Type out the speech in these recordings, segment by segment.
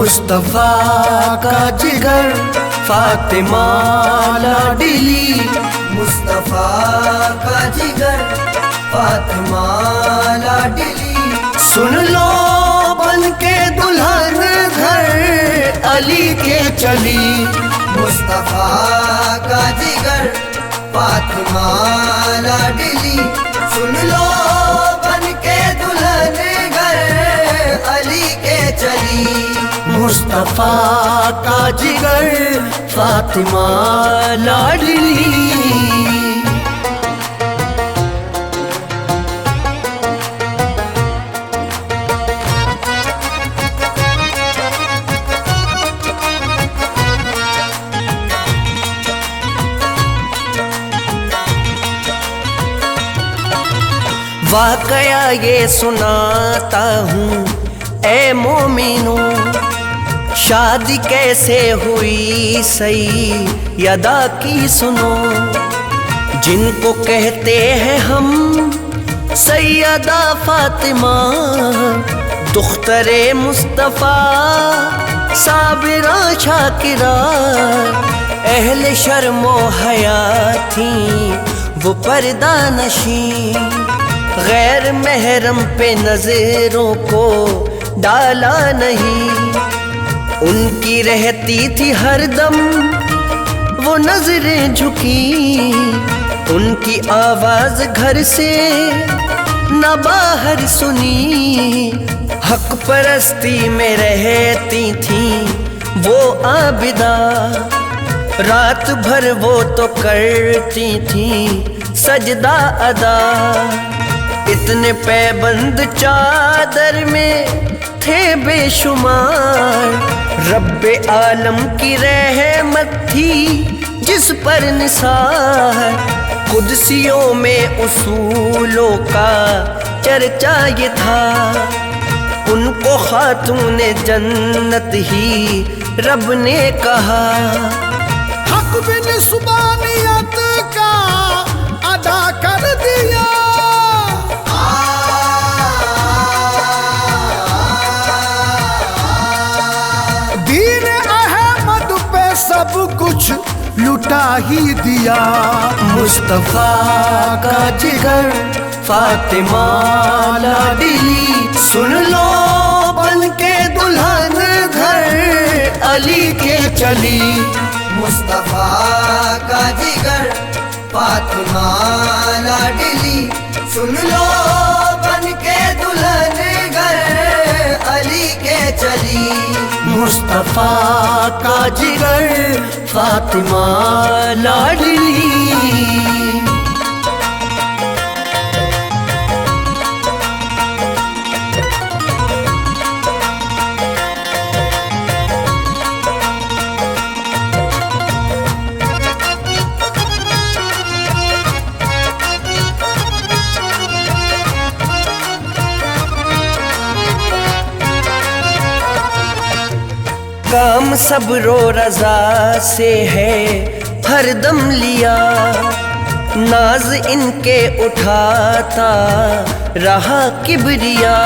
مصطفیٰ کا جگر فاطمہ لاڈلی، مصطفیٰ کا جگر فاطمہ لاڈلی، سن لو بن کے دلہن گھر علی کے چلی، مصطفیٰ کا جگر فاطمہ لاڈلی، سن لو بن کے دلہن گھر علی کے چلی، مصطفیٰ کا جگر فاطمہ لاڈلی۔ واقعہ یہ سناتا ہوں اے مومنوں، شادی کیسے ہوئی سیدہ کی سنو، جن کو کہتے ہیں ہم سیدہ فاطمہ، دختر مصطفیٰ صابرہ شاکرہ، اہل شرم و حیا تھیں وہ پردہ نشین، غیر محرم پہ نظروں کو ڈالا نہیں، ان کی رہتی تھی ہر دم وہ نظریں جھکی، ان کی آواز گھر سے نہ باہر سنی، حق پرستی میں رہتی تھیں وہ عابدہ، رات بھر وہ تو کرتی تھیں سجدہ ادا، اتنے پیبند چادر میں تھے بے شمار، رب عالم کی رحمت تھی جس پر نثار، قدسیوں میں اصولوں کا چرچا یہ تھا، ان کو خاتون جنت ہی رب نے کہا، حق بن سبانیت کا ادا کر دیا، دین احمد پہ سب کچھ لٹا ہی دیا، مصطفیٰ کا جگر فاطمہ لاڈلی، سن لو بن کے دلہن گھر علی کے چلی، مصطفیٰ کا جگر فاطمہ لاڈلی، سن لو بن کے دلہن گھر علی کے چلی، مصطفیٰ کا جگر فاطمہ لاڈلی۔ کام صبر و رضا سے ہے ہر دم لیا، ناز ان کے اٹھاتا رہا کبریا،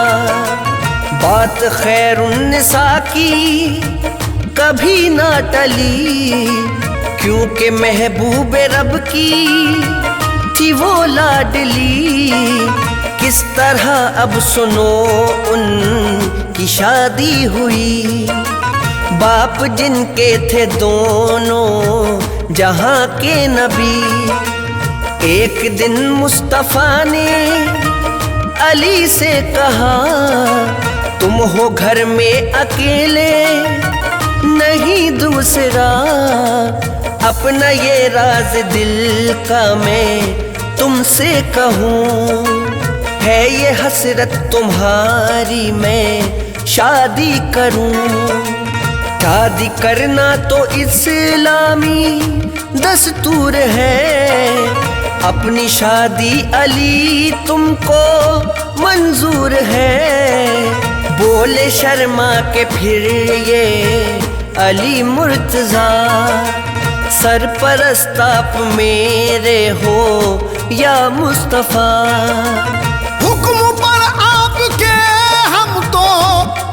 بات خیر النساء کی کبھی نہ ٹلی، کیونکہ محبوب رب کی تھی وہ لاڈلی، کس طرح اب سنو ان کی شادی ہوئی، باپ جن کے تھے دونوں جہاں کے نبی، ایک دن مصطفیٰ نے علی سے کہا، تم ہو گھر میں اکیلے نہیں دوسرا، اپنا یہ راز دل کا میں تم سے کہوں، ہے یہ حسرت تمہاری میں شادی کروں، شادی کرنا تو اسلامی دستور ہے، اپنی شادی علی تم کو منظور ہے، بولے شرما کے پھر یہ علی مرتضیٰ، سرپرست آپ میرے ہو یا مصطفیٰ، حکم پر آپ کے ہم تو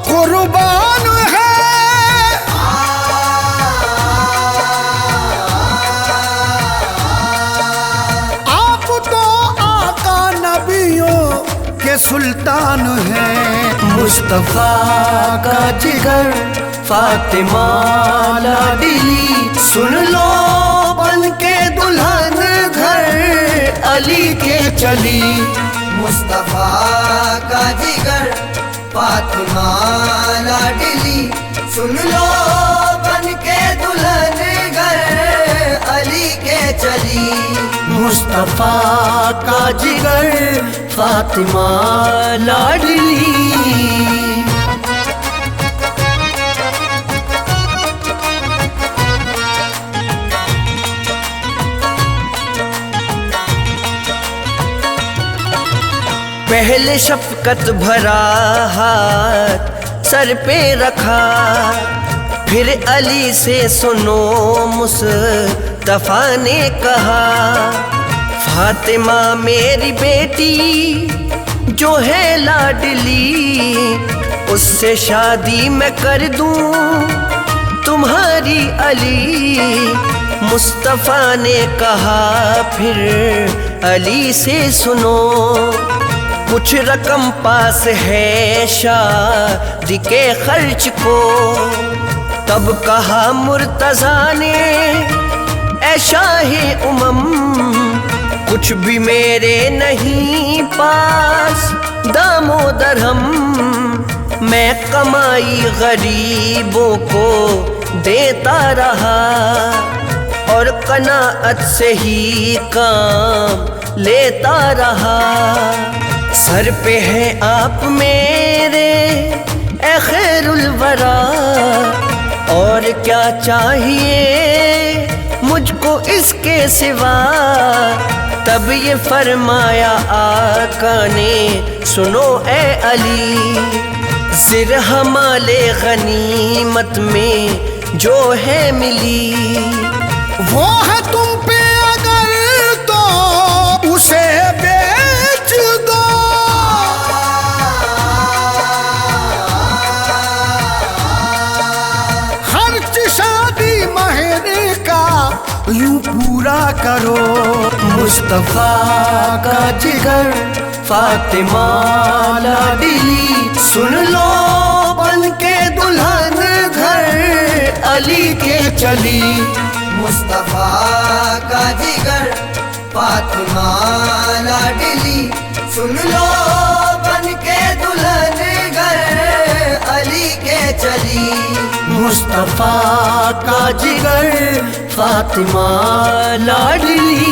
قربان ہیں، سلطان ہیں. مصطفیٰ کا جگر فاطمہ لاڈلی سن لو بن کے دلہن گھر علی کے چلی. مصطفیٰ کا جگر فاطمہ لاڈلی سن لو بن کے دلہن گھر علی کے چلی. مصطفیٰ کا جگر فاطمہ لاڈلی. پہلے شفقت بھرا ہاتھ سر پہ رکھا, پھر علی سے سنو مصطفیٰ نے کہا, فاطمہ میری بیٹی جو ہے لاڈلی, اس سے شادی میں کر دوں تمہاری علی. مصطفیٰ نے کہا پھر علی سے سنو, کچھ رقم پاس ہے شادی کے خرچ کو. تب کہا مرتضیٰ نے اے شاہ کچھ بھی میرے نہیں پاس دام و درہم, میں کمائی غریبوں کو دیتا رہا اور قناعت سے ہی کام لیتا رہا. سر پہ ہے آپ میرے اے خیر الورا, اور کیا چاہیے مجھ کو اس کے سوا. تب یہ فرمایا آقا نے سنو اے علی, زرہ مال غنیمت میں جو ہے ملی, وہ ہے تم پہ اگر تو اسے بیچ دو. خرچ شادی مہر کا یوں پورا کرو. مصطفیٰ کا جگر فاطمہ لاڈلی سن لو بن کے دلہن گھر علی کے چلی. مصطفیٰ کا جگر فاطمہ لاڈلی سن لو بن کے دلہن گھر علی کے چلی. مصطفیٰ کا جگر فاطمہ لاڈلی.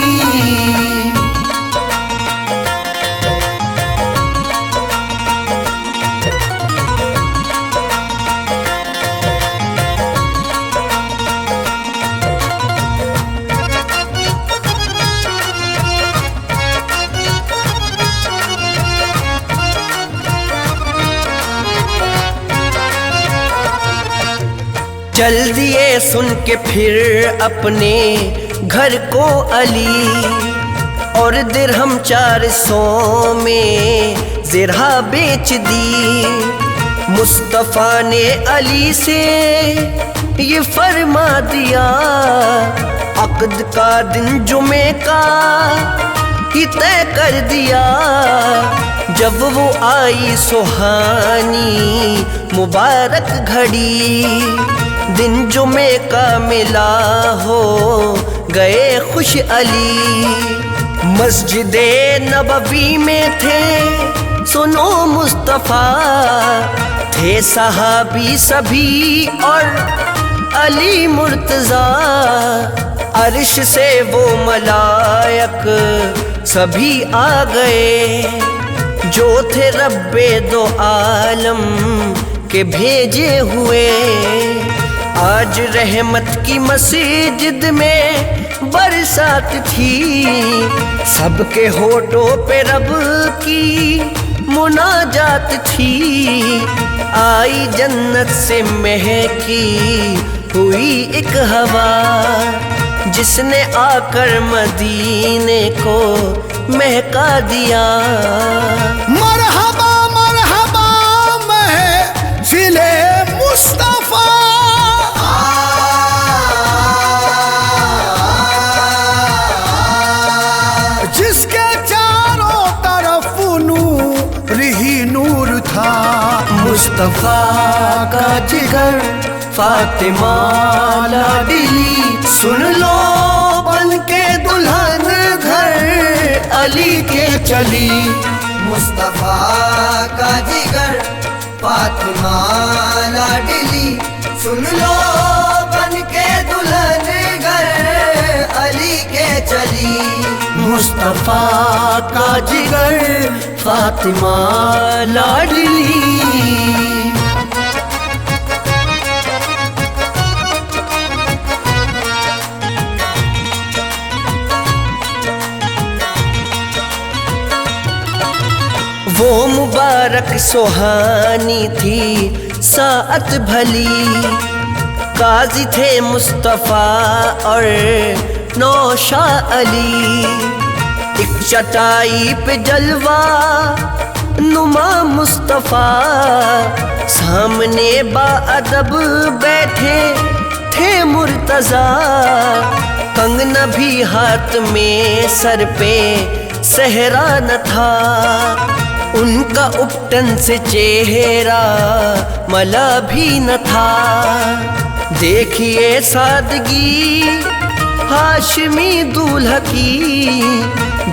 چل دیے سن کے پھر اپنے گھر کو علی, اور درہم 400 میں زرہ بیچ دی. مصطفیٰ نے علی سے یہ فرما دیا, عقد کا دن جمعے کا ہی طے کر دیا. جب وہ آئی سہانی مبارک گھڑی, دن جمعے کا ملا ہو گئے خوش علی. مسجد نبوی میں تھے سنو مصطفیٰ, تھے صحابی سبھی اور علی مرتضیٰ. عرش سے وہ ملائک سبھی آ گئے جو تھے رب دو عالم کے بھیجے ہوئے. آج رحمت کی مسجد میں برسات تھی, سب کے ہونٹوں پہ رب کی مناجات تھی. آئی جنت سے مہکی ہوئی ایک ہوا, جس نے آ کر مدینے کو مہکا دیا. مرحبا مرحبا محفل مصطفیٰ, جس کے چاروں طرف نور مصطفیٰ کا جگر فاطمہ لاڈلی سن لو بن کے دلہن گھر علی کے چلی مصطفیٰ کا جگر فاطمہ لاڈلی سن لو بن کے دلہن گھر علی کے چلی مصطفیٰ کا جگر فاطمہ لاڈلی وہ مبارک سہانی تھی ساعت بھلی قاضی تھے مصطفیٰ اور نوشا علی ایک چٹائی پہ جلوہ نما مصطفیٰ سامنے باادب بیٹھے تھے مرتضیٰ کنگنا بھی ہاتھ میں سر پہ صحرا نہ تھا ان کا اپٹن سے چہرہ ملا بھی نہ تھا دیکھیے سادگی ہاشمی دولہا کی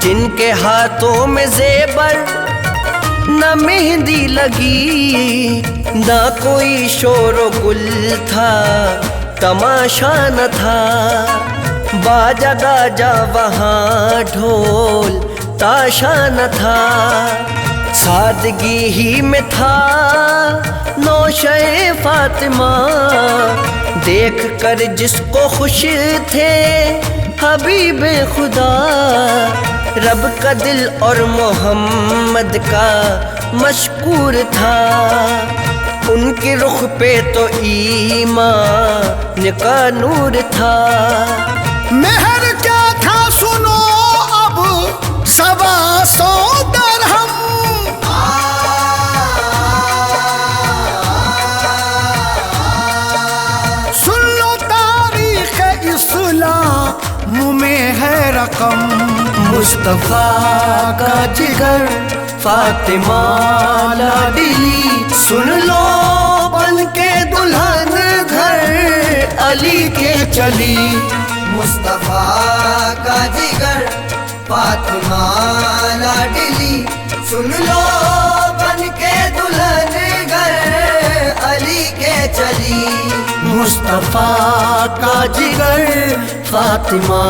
جن کے ہاتھوں میں زیور نہ مہندی لگی نہ کوئی شور و گل تھا تماشا نہ تھا باجا گاجا وہاں ڈھول تاشا نہ تھا سادگی ہی میں تھا نوشہ فاطمہ دیکھ کر جس کو خوش تھے حبیب خدا رب کا دل اور محمد کا مشکور تھا ان کے رخ پہ تو ایمان کا نور تھا مہر کیا تھا سنو اب 125 درہم سن لو تاریخ اسلام میں ہے رقم مصطفیٰ کا جگر فاطمہ لاڈلی سن لو بن کے دلہن گھر علی کے چلی مصطفیٰ کا جگر فاطمہ لاڈلی سن لو بن کے دلہن گھر علی کے چلی مصطفیٰ کا جگر فاطمہ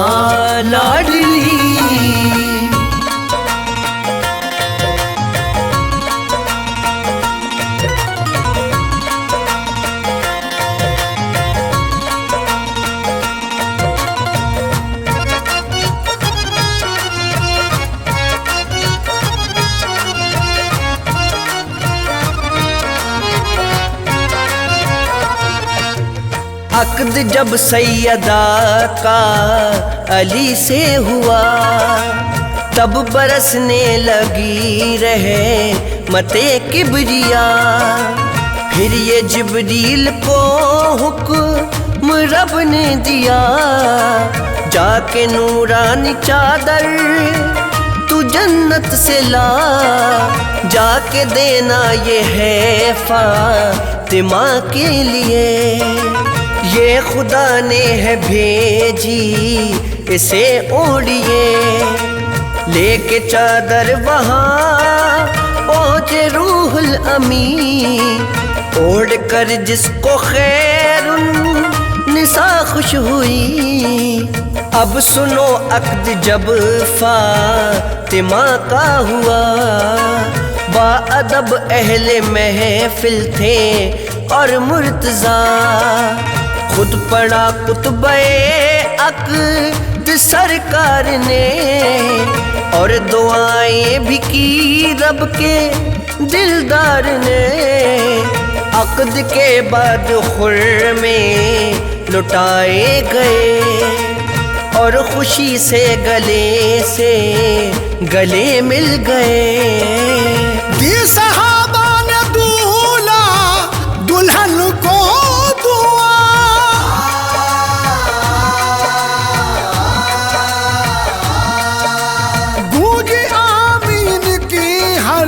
لاڈلی عقد جب سیدہ کا علی سے ہوا تب برسنے لگی رہے متے کبریا پھر یہ جبریل کو حکم رب نے دیا جا کے نورانی چادر تو جنت سے لا جا کے دینا یہ ہے فاطمہ کے لیے یہ خدا نے ہے بھیجی اسے اوڑیے لے کے چادر وہاں پہنچے روح الامین اوڑھ کر جس کو خیر النساء خوش ہوئی اب سنو عقد جب فاطمہ کا ہوا با ادب اہل محفل تھے اور مرتضیٰ خود پڑھا خطبہ عقد سرکار نے اور دعائیں بھی کی رب کے دلدار نے عقد کے بعد خرمے لٹائے گئے اور خوشی سے گلے مل گئے دی صحابہ نے دولہا دلہن کو گونجی آمین کی ہر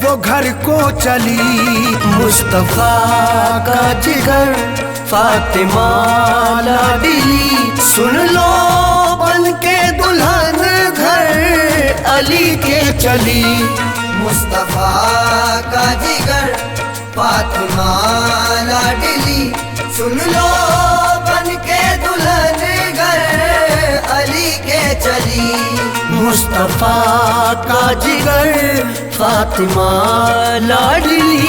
وہ گھر کو چلی مصطفیٰ کا جگر فاطمہ لاڈلی سن لو بن کے دلہن گھر علی کے چلی مصطفیٰ کا جگر فاطمہ لاڈلی سن لو بن کے دلہن گھر علی کے چلی مصطفیٰ کا جگر فاطمہ لاڈلی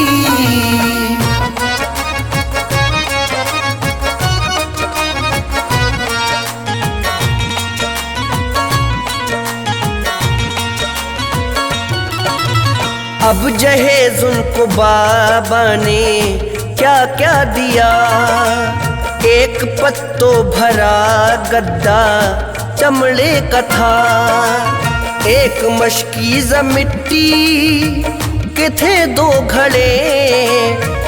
اب جہیز ان کو بابا نے کیا کیا دیا ایک پتو بھرا گدا چمڑے کا تھا ایک مشکیزہ مٹی کے تھے 2 گھڑے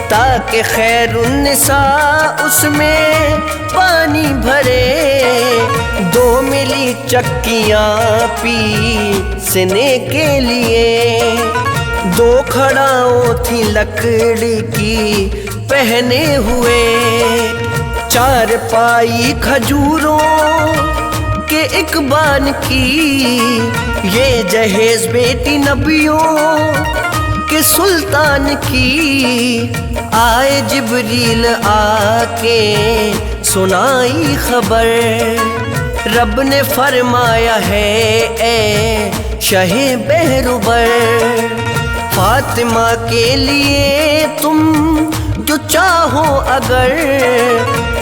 تاکہ خیر النساء اس میں پانی بھرے 2 ملی چکیاں پیسنے کے لیے 2 کھڑاؤں تھی لکڑی کی پہنے ہوئے 4 پائی کھجوروں کے ایک بان کی یہ جہیز بیٹی نبیوں کے سلطان کی آئے جبریل آ کے سنائی خبر رب نے فرمایا ہے اے شہ بہربر فاطمہ کے لیے تم جو چاہو اگر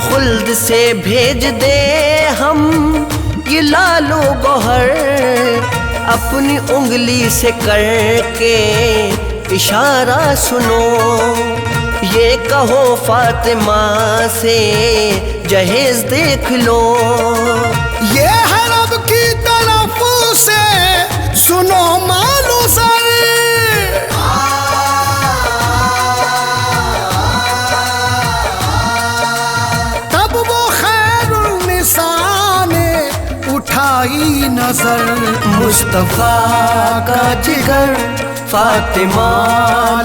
خلد سے بھیج دے ہم یہ لال و گوہر اپنی انگلی سے کر کے اشارہ سنو یہ کہو فاطمہ سے جہیز دیکھ لو یہ ہے رب کی طرف سے سنو مالو سر تب وہ خیر النساء نے اٹھائی نظر مصطفیٰ کا جگر فاطمہ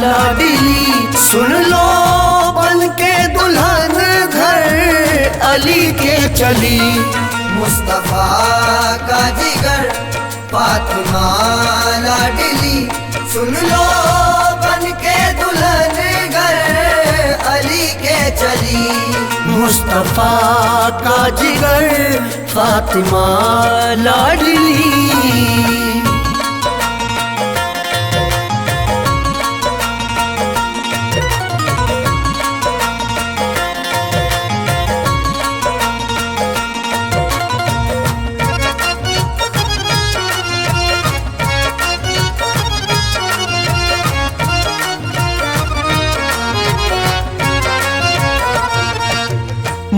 لاڈلی سن لو بن کے دلہن گھر علی کے چلی مصطفیٰ کا جگر فاطمہ لاڈلی سن لو بن کے دلہن گھر علی کے چلی مصطفیٰ کا جگر فاطمہ لاڈلی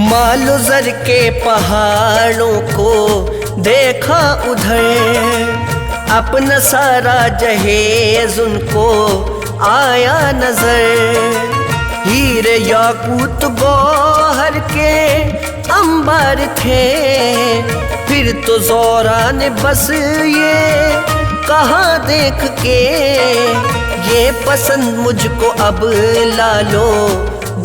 مال و زر کے پہاڑوں کو دیکھا ادھر اپنا سارا جہیز ان کو آیا نظر ہیرے یاقوت گوہر کے انبار تھے پھر تو زورا نے بس یہ کہا دیکھ کے یہ پسند مجھ کو اب لالو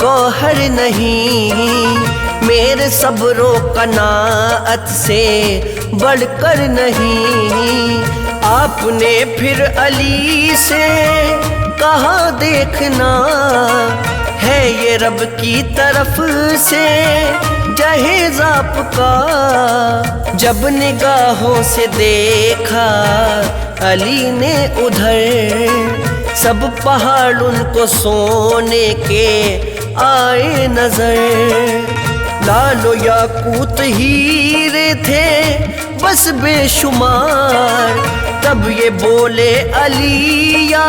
گوہر نہیں میرے صبر و قناعت سے بڑھ کر نہیں آپ نے پھر علی سے کہا دیکھنا ہے یہ رب کی طرف سے جہیز آپ کا جب نگاہوں سے دیکھا علی نے ادھر سب پہاڑ ان کو سونے کے آئے نظر لالو یاقوت ہیرے تھے بس بے شمار تب یہ بولے علی یا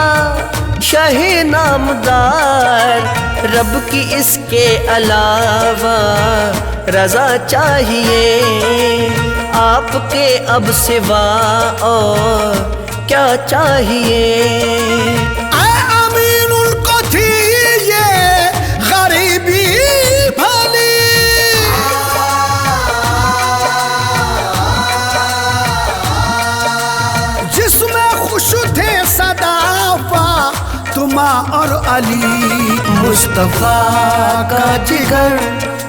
شاہ نامدار رب کی اس کے علاوہ رضا چاہیے آپ کے اب سوا اور کیا چاہیے اے امین ان کو تھی یہ غریبی بھلی جس میں خوش تھے صدافہ فاطمہ اور علی، مصطفیٰ کا جگر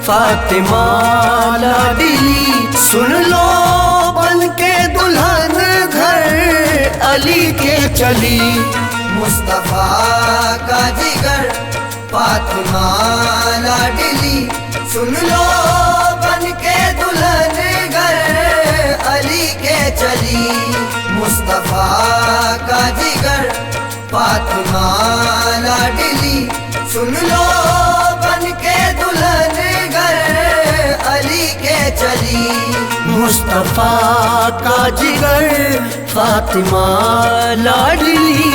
فاطمہ لاڈلی، سن لو بن کے دلہن گھر علی کے چلی، مصطفیٰ کا جگر فاطمہ لاڈلی، سن لو بن کے دلہن گھر علی کے چلی، مصطفیٰ کا جگر فاطمہ لاڈلی، سن لو بن کے دلہن گھر علی کے چلی، مصطفیٰ کا جگر فاطمہ لاڈلی،